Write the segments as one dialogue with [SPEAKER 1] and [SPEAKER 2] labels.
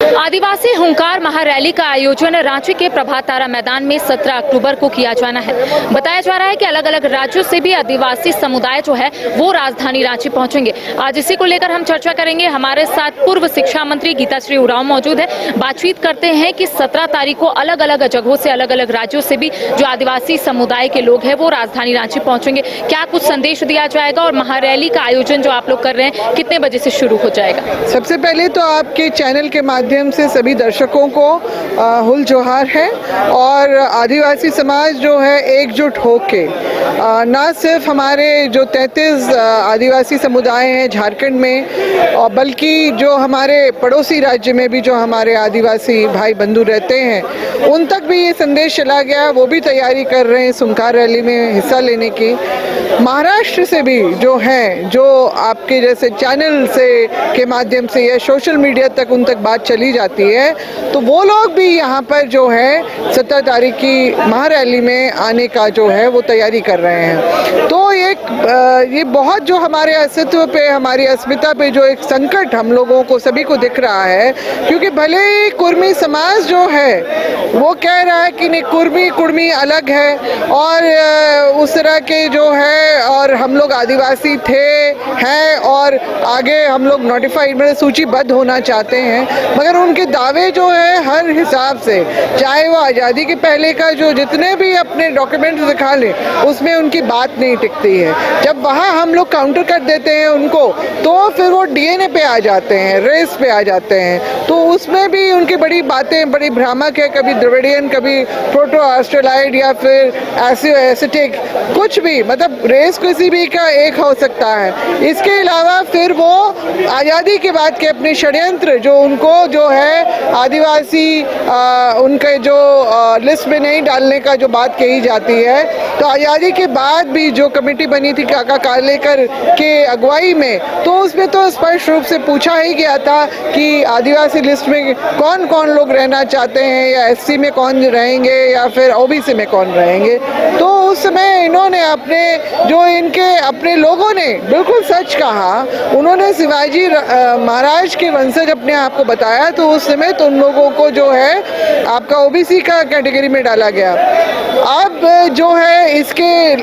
[SPEAKER 1] आदिवासी हुंकार महारैली का आयोजन रांची के प्रभात तारा मैदान में 17 अक्टूबर को किया जाना है। बताया जा रहा है कि अलग अलग राज्यों से भी आदिवासी समुदाय जो है वो राजधानी रांची पहुंचेंगे। आज इसी को लेकर हम चर्चा करेंगे। हमारे साथ पूर्व शिक्षा मंत्री गीताश्री उरांव मौजूद है। बातचीत करते हैं कि 17 तारीख को अलग अलग जगहों से, अलग अलग राज्यों से भी जो आदिवासी समुदाय के लोग हैं वो राजधानी रांची पहुंचेंगे। क्या कुछ संदेश दिया जाएगा और महारैली का आयोजन जो आप लोग कर रहे हैं कितने बजे से शुरू हो जाएगा? सबसे
[SPEAKER 2] पहले तो आपके चैनल के माध्यम से सभी दर्शकों को हुल जोहार है। और आदिवासी समाज जो है एकजुट होके ना सिर्फ हमारे जो 33 आदिवासी समुदाय हैं झारखंड में, और बल्कि जो हमारे पड़ोसी राज्य में भी जो हमारे आदिवासी भाई बंधु रहते हैं उन तक भी ये संदेश चला गया। वो भी तैयारी कर रहे हैं हुंकार रैली में हिस्सा लेने की। महाराष्ट्र से भी जो हैं, जो आपके जैसे चैनल से के माध्यम से या सोशल मीडिया तक उन तक बात चली जाती है, तो वो लोग भी यहाँ पर जो है 17 तारीख की महारैली में आने का जो है वो तैयारी कर रहे हैं। तो ये बहुत जो हमारे अस्तित्व पे, हमारी अस्मिता पे जो एक संकट हम लोगों को सभी को दिख रहा है, क्योंकि भले ही कुर्मी समाज जो है वो कह रहा है कि नहीं कुर्मी अलग है और उस तरह के जो है, और हम लोग आदिवासी हैं और आगे हम लोग नोटिफाइड में सूचीबद्ध होना चाहते हैं। मगर उनके दावे जो है हर हिसाब से, चाहे वो आज़ादी के पहले का जो जितने भी अपने डॉक्यूमेंट्स दिखा लें, उसमें उनकी बात नहीं टिकती है। जब वहाँ हम लोग काउंटर कर देते हैं उनको, तो फिर वो डीएनए पे आ जाते हैं, रेस पे आ जाते हैं। तो उसमें भी उनकी बड़ी बातें बड़ी भ्रामक है, कभी द्रविडियन, कभी प्रोटो ऑस्ट्रेलाइड या फिर एसिटिक, कुछ भी, मतलब रेस किसी भी का एक हो सकता है। इसके अलावा फिर वो आज़ादी के बाद के अपने षड्यंत्र जो उनको जो है आदिवासी उनके जो लिस्ट में नहीं डालने का जो बात कही जाती है, तो आज़ादी के बाद भी जो कमेटी बनी थी काका कालेकर के अगुवाई में, तो उसमें तो स्पष्ट रूप से पूछा ही गया था कि आदिवासी लिस्ट में कौन कौन लोग रहना चाहते हैं, या एससी में कौन रहेंगे या फिर ओबीसी में कौन रहेंगे। तो उस समय इन्होंने अपने लोगों ने बिल्कुल सच कहा। उन्होंने शिवाजी महाराज के वंशज अपने आप को बताया, तो उस समय तो उन लोगों को जो है आपका ओबीसी का कैटेगरी में डाला गया। अब जो है इसके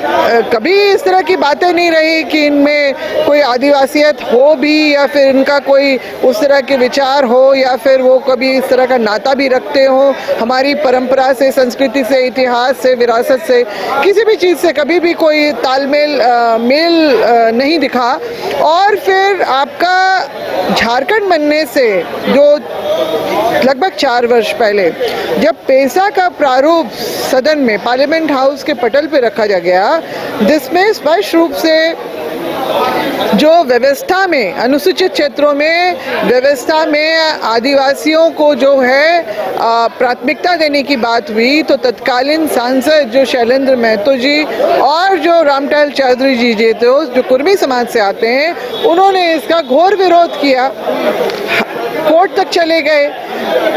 [SPEAKER 2] कभी इस तरह की बातें नहीं रही कि इनमें कोई आदिवासियत हो भी, या फिर इनका कोई उस तरह के विचार हो, या फिर वो कभी इस तरह का नाता भी रखते हो हमारी परंपरा से, संस्कृति से, इतिहास से, विरासत से, किसी भी चीज़ से कभी भी कोई तालमेल मेल नहीं दिखा। और फिर आपका झारखंड बनने से जो लगभग 4 वर्ष पहले जब पेशा का प्रारूप सदन में पार्लियामेंट हाउस के पटल पे रखा गया, जिसमें स्पष्ट रूप से जो व्यवस्था में, अनुसूचित क्षेत्रों में व्यवस्था में आदिवासियों को जो है प्राथमिकता देने की बात हुई, तो तत्कालीन सांसद जो शैलेंद्र महतो जी और जो रामटहल चौधरी जी जो कुर्मी समाज से आते हैं, उन्होंने इसका घोर विरोध किया, कोर्ट तक चले गए।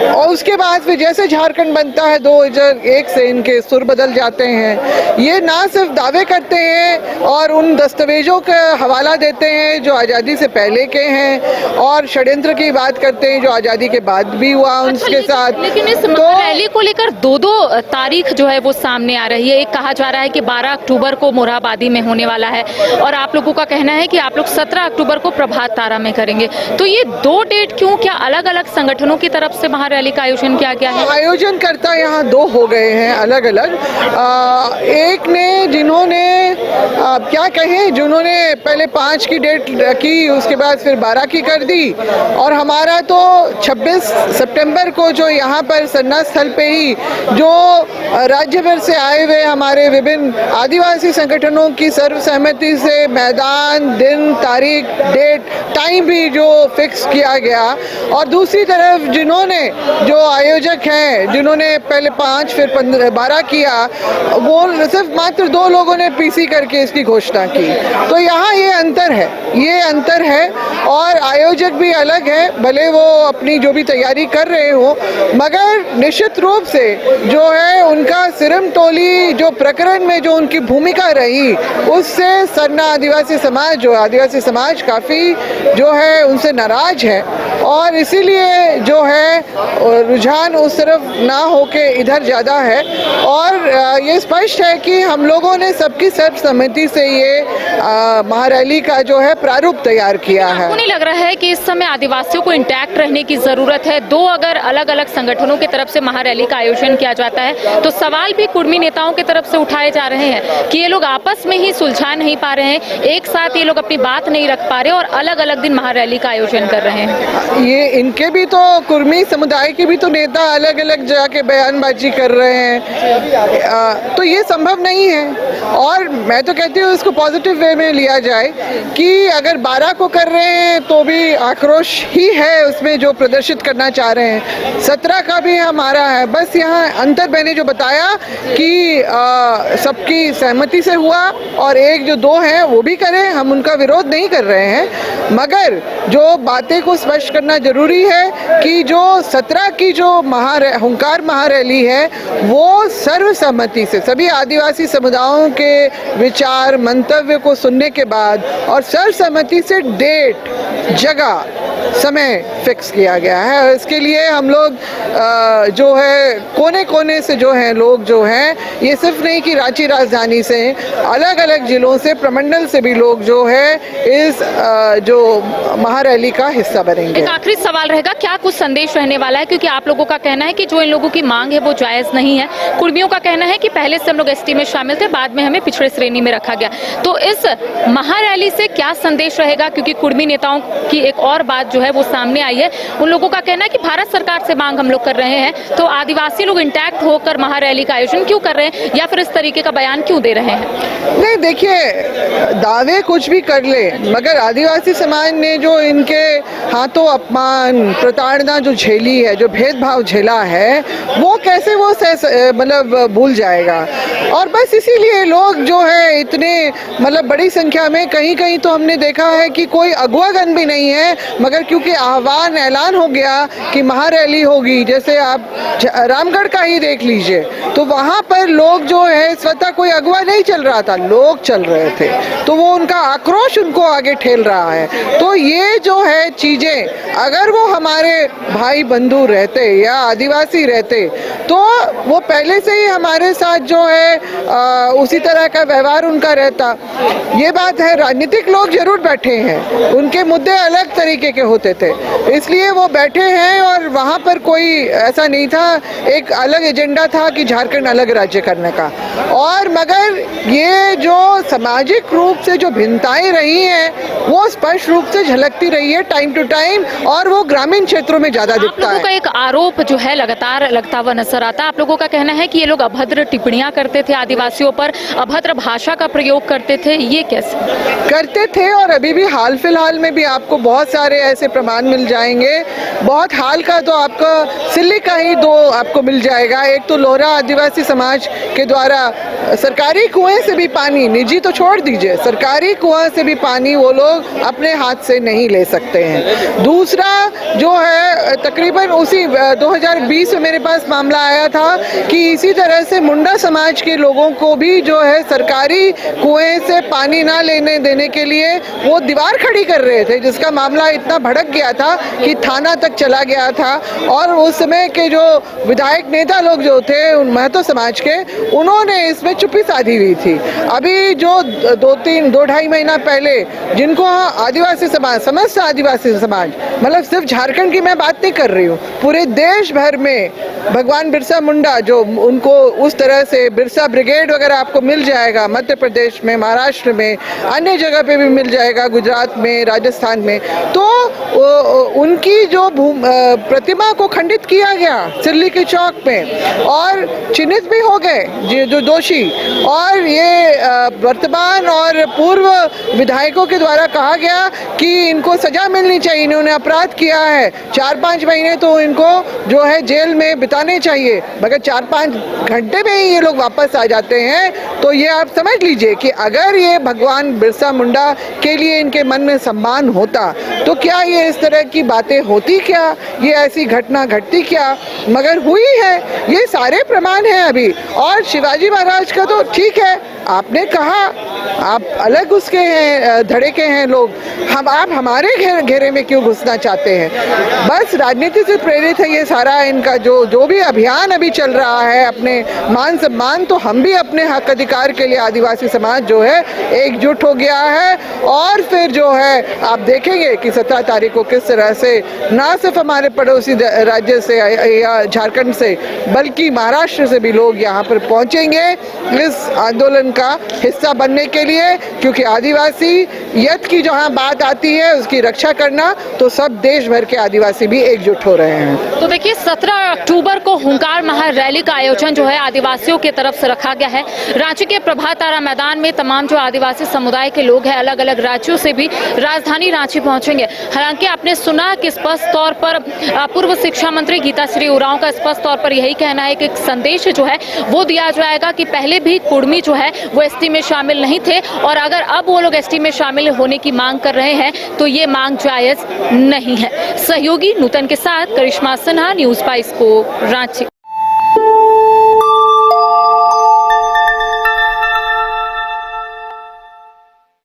[SPEAKER 2] और उसके बाद फिर जैसे झारखंड बनता है 2001 से इनके सुर बदल जाते हैं। ये ना सिर्फ दावे करते हैं और उन दस्तावेजों का हवाला देते हैं जो आज़ादी से पहले के हैं, और षड्यंत्र की बात करते हैं जो आज़ादी के बाद भी हुआ उनके साथ।
[SPEAKER 1] लेकिन इस रैली को लेकर दो तारीख जो है वो सामने आ रही है। एक कहा जा रहा है कि 12 अक्टूबर को मोरहाबादी में होने वाला है, और आप लोगों का कहना है कि आप लोग 17 अक्टूबर को प्रभात तारा में करेंगे। तो ये 2 डेट क्यों? क्या अलग अलग संगठनों की तरफ से महारैली का आयोजन किया गया है?
[SPEAKER 2] आयोजन करता यहाँ 2 हो गए हैं अलग अलग। एक ने जिन्होंने जिन्होंने पहले 5 की डेट की, उसके बाद फिर 12 की कर दी, और हमारा तो 26 सितंबर को जो यहाँ पर सरना स्थल पे ही जो राज्य भर से आए हुए हमारे विभिन्न आदिवासी संगठनों की सर्वसहमति से मैदान, दिन, तारीख, डेट, टाइम भी जो फिक्स किया गया। और दूसरी तरफ जिन्होंने जो आयोजक हैं, जिन्होंने पहले 5 फिर 12 किया, वो सिर्फ मात्र 2 लोगों ने पीसी करके इसकी घोषणा की। तो यहाँ ये अंतर है और आयोजक भी अलग है, भले वो अपनी जो भी तैयारी कर रहे हो, मगर निश्चित रूप से जो है उनका सिरम टोली जो प्रकरण में जो उनकी भूमिका रही, उससे सरना आदिवासी समाज काफ़ी जो है उनसे नाराज है। और इसीलिए जो है रुझान उस तरफ ना होके इधर ज़्यादा है। और ये स्पष्ट है कि हम लोगों ने सबकी सर्वसम्मति से ये महारैली का जो है प्रारूप तैयार किया है।
[SPEAKER 1] आपको नहीं लग रहा है कि इस समय आदिवासियों को इंटैक्ट रहने की जरूरत है? दो अगर अलग अलग संगठनों की तरफ से महारैली का आयोजन किया जाता है तो सवाल भी कुर्मी नेताओं की तरफ से उठाए जा रहे हैं कि ये लोग आपस में ही सुलझा नहीं पा रहे हैं, एक साथ ये लोग अपनी बात नहीं रख पा रहे और अलग अलग दिन महारैली का आयोजन कर रहे हैं।
[SPEAKER 2] ये इनके भी तो कुर्मी समुदाय के भी तो नेता अलग अलग जाके बयानबाजी कर रहे हैं, तो ये संभव नहीं है। और मैं तो कहती हूँ इसको पॉजिटिव वे में लिया जाए कि अगर 12 को कर रहे हैं तो भी आक्रोश ही है उसमें जो प्रदर्शित करना चाह रहे हैं, 17 का भी हमारा है। बस यहाँ अंतर मैंने जो बताया कि सबकी सहमति से हुआ और एक जो दो हैं वो भी करें, हम उनका विरोध नहीं कर रहे हैं, मगर जो बातें को स्पष्ट करना जरूरी है कि जो 17 की जो हुंकार महारैली है वो सर्वसम्मति से सभी आदिवासी समुदायों के विचार मंतव्य को सुनने के बाद और सर्वसम्मति से डेट जगह समय फिक्स किया गया है। इसके लिए हम लोग जो है कोने कोने से जो है लोग जो हैं, ये सिर्फ नहीं कि रांची राजधानी से, अलग अलग जिलों से, प्रमंडल से भी लोग जो है इस जो महारैली का हिस्सा बनेंगे।
[SPEAKER 1] एक आखिरी सवाल रहेगा, क्या कुछ संदेश रहने वाला है? क्योंकि आप लोगों का कहना है कि जो इन लोगों की मांग है वो जायज नहीं है, कुर्मियों का कहना है कि पहले से हम लोग एसटी में शामिल थे, बाद में हमें पिछड़े श्रेणी में रखा गया। तो इस महारैली से क्या संदेश रहेगा? क्योंकि कुर्मी नेताओं की एक और बात जो है वो सामने आई है, उन लोगों का कहना है कि भारत सरकार से मांग हम लोग कर रहे हैं, तो आदिवासी लोग इंटैक्ट होकर महारैली का आयोजन क्यों कर रहे हैं या फिर इस तरीके का बयान क्यों दे रहे हैं?
[SPEAKER 2] नहीं, देखिए, दावे कुछ भी कर ले, मगर आदिवासी समाज ने जो इनके हाथों अपमान प्रताड़ना जो झेली है, जो भेदभाव झेला है, वो कैसे वो मतलब भूल जाएगा। और बस इसीलिए लोग जो है इतने मतलब बड़ी संख्या में, कहीं कहीं तो हमने देखा है कि कोई अगुवागन भी नहीं है, मगर क्योंकि आह्वान ऐलान हो गया कि महारैली होगी, जैसे आप रामगढ़ का ही देख लीजिए, तो वहाँ पर लोग जो है स्वतः कोई अगुवा नहीं चल रहा था, लोग चल रहे थे, तो वो उनका आक्रोश उनको आगे ठेल रहा है। तो ये जो है चीजें अगर वो हमारे भाई बंधु रहते या आदिवासी रहते तो वो पहले से ही हमारे साथ जो है उसी तरह का व्यवहार उनका रहता। ये बात है, राजनीतिक लोग जरूर बैठे हैं, उनके मुद्दे अलग तरीके के होते थे, इसलिए वो बैठे हैं और वहाँ पर कोई ऐसा नहीं था, एक अलग एजेंडा था कि झारखंड अलग राज्य करने का। और मगर ये जो सामाजिक रूप से जो भिन्नताएं रही हैं वो स्पष्ट रूप से झलकती रही है टाइम टू टाइम, और वो ग्रामीण क्षेत्रों में ज्यादा दिखता है।
[SPEAKER 1] आप लोगों का एक आरोप जो है लगातार लगता हुआ नजर आता है, आप लोगों का कहना है कि ये लोग अभद्र टिप्पणियां करते थे आदिवासियों पर, अभद्र भाषा का प्रयोग करते थे, ये कैसे
[SPEAKER 2] करते थे? और अभी भी हाल फिलहाल में भी आपको बहुत सारे ऐसे प्रमाण मिल जाएंगे। बहुत हाल का तो आपका सिल्ली का ही दो आपको मिल जाएगा। एक तो लोहरा आदिवासी समाज के द्वारा सरकारी कुएं से भी पानी, निजी तो छोड़ दीजिए, सरकारी कुआं से भी पानी वो लोग अपने हाथ से नहीं ले सकते हैं। दूसरा जो है तकरीबन उसी 2020 में मेरे पास मामला आया था कि इसी तरह से मुंडा समाज के लोगों को भी जो है सरकारी कुएं से पानी ना लेने देने के लिए वो दीवार खड़ी कर रहे थे, जिसका मामला इतना भड़क गया था कि थाना तक चला गया था। और उस समय के जो विधायक नेता लोग जो थे उन महतो समाज के, उन्होंने इसमें चुप्पी साधी हुई थी। अभी जो 2-2.5 महीना पहले जिनको आदिवासी समाज, समस्त आदिवासी समाज, मतलब सिर्फ झारखंड की मैं बात नहीं कर रही हूँ, पूरे देश भर में भगवान बिरसा मुंडा जो उनको उस तरह से बिरसा ब्रिगेड वगैरह आपको मिल जाएगा, मध्य प्रदेश में, महाराष्ट्र में, अन्य जगह पे भी मिल जाएगा, गुजरात में, राजस्थान में, तो उनकी जो प्रतिमा को खंडित किया गया सिल्ली के चौक पे और चिन्हित भी हो गए जो दोषी। और ये वर्तमान और पूर्व विधायकों के द्वारा कहा गया कि इनको सजा मिलनी चाहिए, इन्होंने अपराध किया है, 4-5 महीने तो इनको जो है जेल में बिताने चाहिए, मगर 4-5 घंटे में ही ये लोग वापस आ जाते हैं। तो ये आप समझ लीजिए कि अगर ये भगवान बिरसा मुंडा के लिए इनके मन में सम्मान होता तो क्या ये इस तरह की बातें होती, क्या ये ऐसी घटना घटती क्या? मगर हुई है, ये सारे प्रमाण हैं अभी। और शिवाजी महाराज का तो ठीक है, आपने कहा आप अलग उसके हैं, धड़े के हैं लोग, आप हमारे घेरे में क्यों घुसना चाहते हैं? बस राजनीति से प्रेरित है ये सारा इनका जो भी अभियान अभी चल रहा है। अपने मान सम्मान, तो हम भी अपने हक अधिकार के लिए आदिवासी समाज जो है एकजुट हो गया है। और फिर जो है आप देखेंगे कि 17 तारीख को किस तरह से ना सिर्फ हमारे पड़ोसी राज्य से या झारखंड से, बल्कि महाराष्ट्र से भी लोग यहाँ पर पहुंचेंगे इस आंदोलन का हिस्सा बनने के लिए, क्योंकि आदिवासियत की जहाँ बात आती है उसकी रक्षा करना, तो सब देश भर के आदिवासी भी एकजुट हो रहे हैं।
[SPEAKER 1] तो देखिए 17 अक्टूबर को हुंकार महारैली का आयोजन जो है आदिवासियों की तरफ से रखा गया है। रांची के प्रभात तारा मैदान में तमाम जो आदिवासी समुदाय के लोग हैं अलग अलग राज्यों से भी राजधानी रांची पहुंचेंगे। हालांकि आपने सुना कि स्पष्ट तौर पर पूर्व शिक्षा मंत्री गीताश्री उरांव का स्पष्ट तौर पर यही कहना है कि एक संदेश जो है वो दिया जाएगा कि पहले भी कुर्मी जो है वो एसटी में शामिल नहीं थे, और अगर अब वो लोग एसटी में शामिल होने की मांग कर रहे हैं तो ये मांग जायज नहीं है। सहयोगी नूतन के साथ करिश्मा सिन्हा, न्यूज़ 5 को रांची।